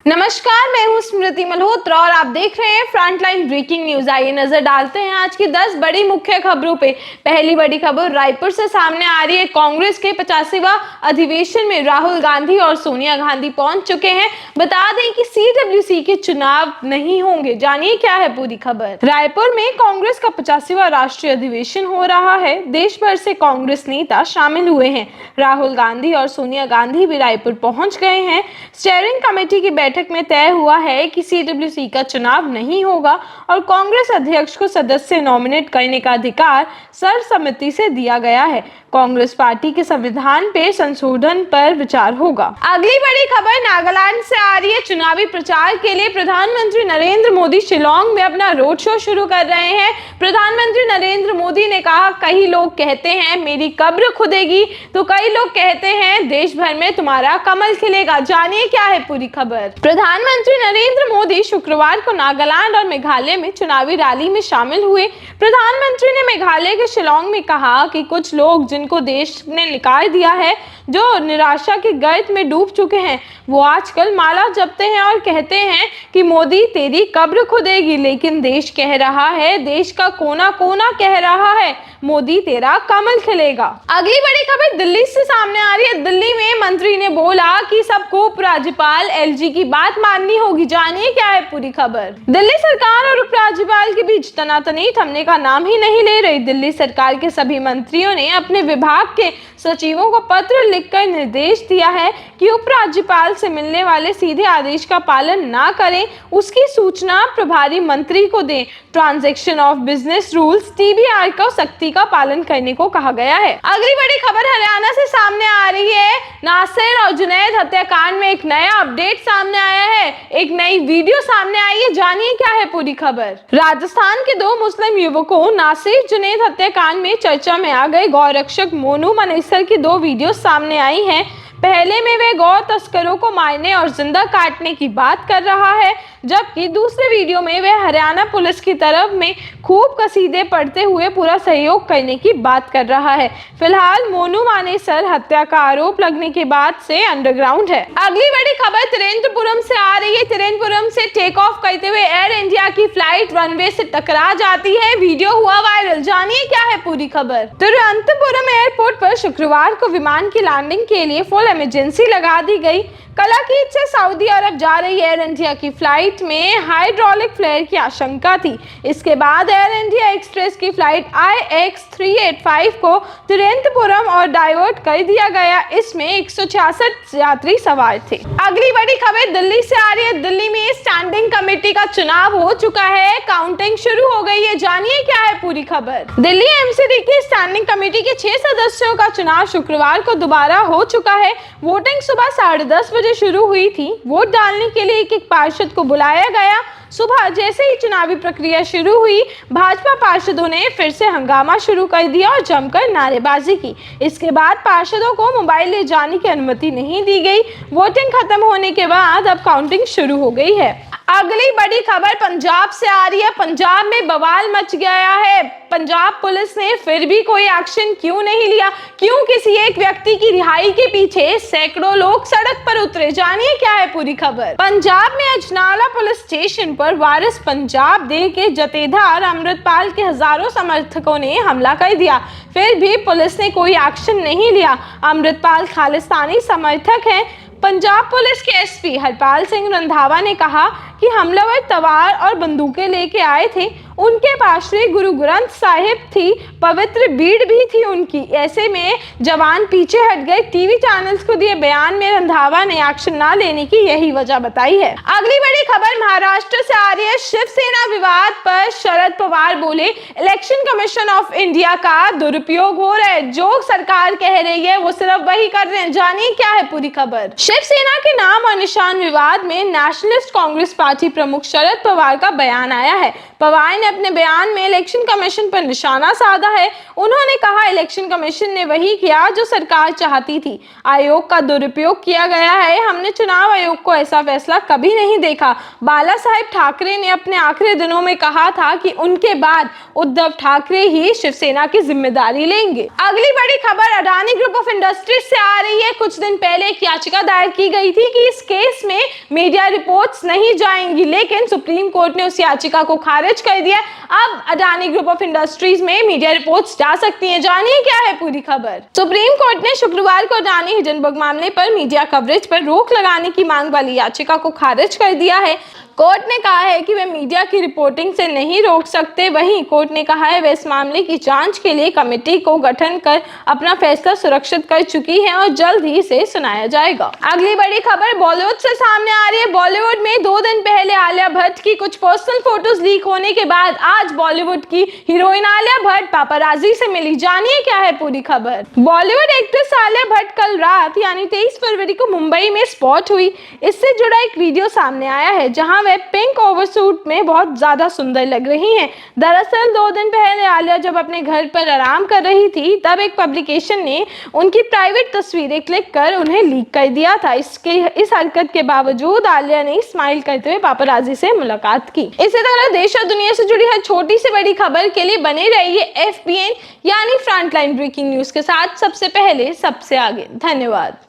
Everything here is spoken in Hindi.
नमस्कार, मैं हूं स्मृति मल्होत्रा और आप देख रहे हैं फ्रंटलाइन ब्रेकिंग न्यूज। आइए नजर डालते हैं आज की 10 बड़ी मुख्य खबरों पे। पहली बड़ी खबर रायपुर से सामने आ रही है। कांग्रेस के 85वां अधिवेशन में राहुल गांधी और सोनिया गांधी पहुंच चुके हैं। बता दें कि सीडब्ल्यूसी के चुनाव नहीं होंगे। जानिए क्या है पूरी खबर। रायपुर में कांग्रेस का 85वां राष्ट्रीय अधिवेशन हो रहा है। देश भर से कांग्रेस नेता शामिल हुए हैं। राहुल गांधी और सोनिया गांधी भी रायपुर पहुंच गए हैं। स्टीयरिंग कमेटी की बैठक में तय हुआ है कि सीडब्ल्यूसी का चुनाव नहीं होगा और कांग्रेस अध्यक्ष को सदस्य नॉमिनेट करने का अधिकार सर्वसम्मति से दिया गया है। कांग्रेस पार्टी के संविधान पे संशोधन पर विचार होगा। अगली बड़ी खबर नागालैंड से आ रही है। चुनावी प्रचार के लिए प्रधानमंत्री नरेंद्र मोदी शिलांग में अपना रोड शो शुरू कर रहे हैं। प्रधानमंत्री नरेंद्र मोदी ने कहा, कई लोग कहते हैं मेरी कब्र खुदेगी तो कई लोग कहते हैं देश भर में तुम्हारा कमल खिलेगा। जानिए क्या है पूरी खबर। प्रधानमंत्री नरेंद्र मोदी शुक्रवार को नागालैंड और मेघालय में चुनावी रैली में शामिल हुए। प्रधानमंत्री ने मेघालय के शिलांग में कहा कि कुछ लोग जिनको देश ने निकाल दिया है, जो निराशा के गर्त में डूब चुके हैं, वो आजकल माला जपते हैं और कहते हैं कि मोदी तेरी कब्र खुदेगी, लेकिन देश कह रहा है, देश का कोना कोना कह रहा है, मोदी तेरा कमल खिलेगा। अगली बड़ी खबर दिल्ली से सामने आ रही है। दिल्ली में मंत्री ने बोला कि सबको उपराज्यपाल एलजी की बात माननी होगी। जानिए क्या है पूरी खबर। दिल्ली सरकार और उपराज्यपाल के बीच तनातनी थमने का नाम ही नहीं ले रही। दिल्ली सरकार के सभी मंत्रियों ने अपने विभाग के सचिवों को पत्र लिखकर निर्देश दिया है कि उपराज्यपाल से मिलने वाले सीधे आदेश का पालन ना करें, उसकी सूचना प्रभारी मंत्री को दें। ट्रांजैक्शन ऑफ बिजनेस रूल्स टीबीआर का सख्ती का पालन करने को कहा गया है। अगली बड़ी खबर हरियाणा से सामने आ रही है। नासिर और जुनैद हत्याकांड में एक नया अपडेट सामने आया है। एक नई वीडियो सामने आई है। जानिए क्या है पूरी खबर। राजस्थान के दो मुस्लिम युवकों नासिर जुनैद हत्याकांड में चर्चा में आ गए गौरक्षक मोनू मनेसर की दो वीडियो सामने आई हैं। पहले में वे गौ तस्करों को मारने और जिंदा काटने की बात कर रहा है, जबकि दूसरे वीडियो में वे हरियाणा पुलिस की तरफ में खूब कसीदे पढ़ते हुए पूरा सहयोग करने की बात कर रहा है। फिलहाल मोनू मानेसर हत्या का आरोप लगने के बाद से अंडरग्राउंड है। अगली बड़ी खबर तिरुवनंतपुरम से आ रही है। तिरुवनंतपुरम से टेक ऑफ करते हुए एयर इंडिया की फ्लाइट रनवे से टकरा जाती है। वीडियो हुआ वायरल। जानिए क्या है पूरी खबर। तिरुवनंतपुरम एयरपोर्ट पर शुक्रवार को विमान की लैंडिंग के लिए फुल इमरजेंसी लगा दी गई। कलाकीट से सऊदी अरब जा रही एयर इंडिया की फ्लाइट में हाइड्रोलिक फ्लेयर की आशंका थी। इसके बाद एयर इंडिया एक्सप्रेस की फ्लाइट IX385 को तिरुवनंतपुरम और डाइवर्ट कर दिया गया। इसमें 166 यात्री सवार थे। अगली बड़ी खबर दिल्ली से आ रही है। दिल्ली में स्टैंडिंग कमेटी का चुनाव हो चुका है। काउंटिंग शुरू हो गई है। जानिए क्या है पूरी खबर। दिल्ली एमसीडी की स्टैंडिंग कमेटी के 6 सदस्यों का चुनाव शुक्रवार को दोबारा हो चुका है। वोटिंग सुबह 10:30 बजे शुरू हुई थी। वोट डालने के लिए एक पार्षद को बुलाया गया। सुबह जैसे ही चुनावी प्रक्रिया शुरू हुई, भाजपा पार्षदों ने फिर से हंगामा शुरू कर दिया और जमकर नारेबाजी की। इसके बाद पार्षदों को मोबाइल ले जाने की अनुमति नहीं दी गई। वोटिंग खत्म होने के बाद अब काउंटिंग शुरू हो गई है। अगली बड़ी खबर पंजाब से आ रही है। पंजाब में बवाल मच गया है। पंजाब पुलिस ने फिर भी कोई एक्शन क्यों नहीं लिया? क्यों किसी एक व्यक्ति की रिहाई के पीछे सैकड़ों लोग सड़क पर उतरे? जानिए क्या है पूरी खबर। पंजाब में अजनाला पुलिस स्टेशन पर वारिस पंजाब दे के जथेदार अमृतपाल के हजारों समर्थकों ने हमला कर दिया। फिर भी पुलिस ने कोई एक्शन नहीं लिया। अमृतपाल खालिस्तानी समर्थक हैं। पंजाब पुलिस के एसपी हरपाल सिंह रंधावा ने कहा कि हमलावर तलवार और बंदूकें लेके आए थे। उनके पास श्री गुरु ग्रंथ साहिब थी, पवित्र बीड़ भी थी उनकी। ऐसे में जवान पीछे हट गए। टीवी चैनल्स को दिए बयान में रंधावा ने एक्शन ना लेने की यही वजह बताई है। अगली बड़ी खबर महाराष्ट्र से आ रही है। शिवसेना विवाद पर शरद पवार बोले, इलेक्शन कमीशन ऑफ इंडिया का दुरुपयोग हो रहा है। जो सरकार कह रही है वो सिर्फ वही कर रहे हैं। जानिए क्या है पूरी खबर। शिवसेना के नाम और निशान विवाद में नेशनलिस्ट कांग्रेस पार्टी प्रमुख शरद पवार का बयान आया है। पवार ने ने अपने बयान में इलेक्शन कमीशन पर निशाना साधा है। उन्होंने कहा, इलेक्शन कमीशन ने वही किया जो सरकार चाहती थी। आयोग का दुरुपयोग किया गया है। हमने चुनाव आयोग को ऐसा फैसला कभी नहीं देखा। बाला साहेब ठाकरे ने अपने आखिरी दिनों में कहा था कि उनके बाद उद्धव ठाकरे ही शिवसेना की जिम्मेदारी लेंगे। अगली बड़ी खबर अडानी ग्रुप ऑफ इंडस्ट्रीज से आ रही है। कुछ दिन पहले एक याचिका दायर की गई थी कि इस केस में मीडिया रिपोर्ट्स नहीं जाएंगी, लेकिन सुप्रीम कोर्ट ने उस याचिका को खारिज कर दिया। अब अडानी ग्रुप ऑफ इंडस्ट्रीज में मीडिया रिपोर्ट्स जा सकती हैं। जानिए क्या है पूरी खबर। सुप्रीम कोर्ट ने शुक्रवार को अडानी हिंडनबर्ग मामले पर मीडिया कवरेज पर रोक लगाने की मांग वाली याचिका को खारिज कर दिया है। कोर्ट ने कहा है कि वे मीडिया की रिपोर्टिंग से नहीं रोक सकते। वहीं कोर्ट ने कहा है वे इस मामले की जांच के लिए कमेटी को गठन कर अपना फैसला सुरक्षित कर चुकी है और जल्द ही इसे सुनाया जाएगा। अगली बड़ी खबर बॉलीवुड से सामने आ रही है। बॉलीवुड में 2 दिन पहले आलिया भट्ट की कुछ पर्सनल फोटोज लीक होने के बाद आज बॉलीवुड की हीरोइन आलिया भट्ट पापाराजी से मिली। जानिए क्या है पूरी खबर। बॉलीवुड एक्ट्रेस आलिया भट्ट कल रात यानी 23 फरवरी को मुंबई में स्पॉट हुई। इससे जुड़ा एक वीडियो सामने आया है जहां वे पिंक ओवरसूट में बहुत ज्यादा सुंदर लग रही हैं। दरअसल 2 दिन पहले आलिया जब अपने घर पर आराम कर रही थी तब एक पब्लिकेशन ने उनकी प्राइवेट तस्वीरें क्लिक कर उन्हें लीक कर दिया था। इस हरकत के बावजूद आलिया ने स्माइल करते हुए पापाराजी से मुलाकात की। इसी तरह देश और दुनिया से जुड़ी हर छोटी से बड़ी खबर के लिए बने रहिए FBN यानी फ्रंटलाइन ब्रेकिंग न्यूज के साथ, सबसे पहले सबसे आगे। धन्यवाद।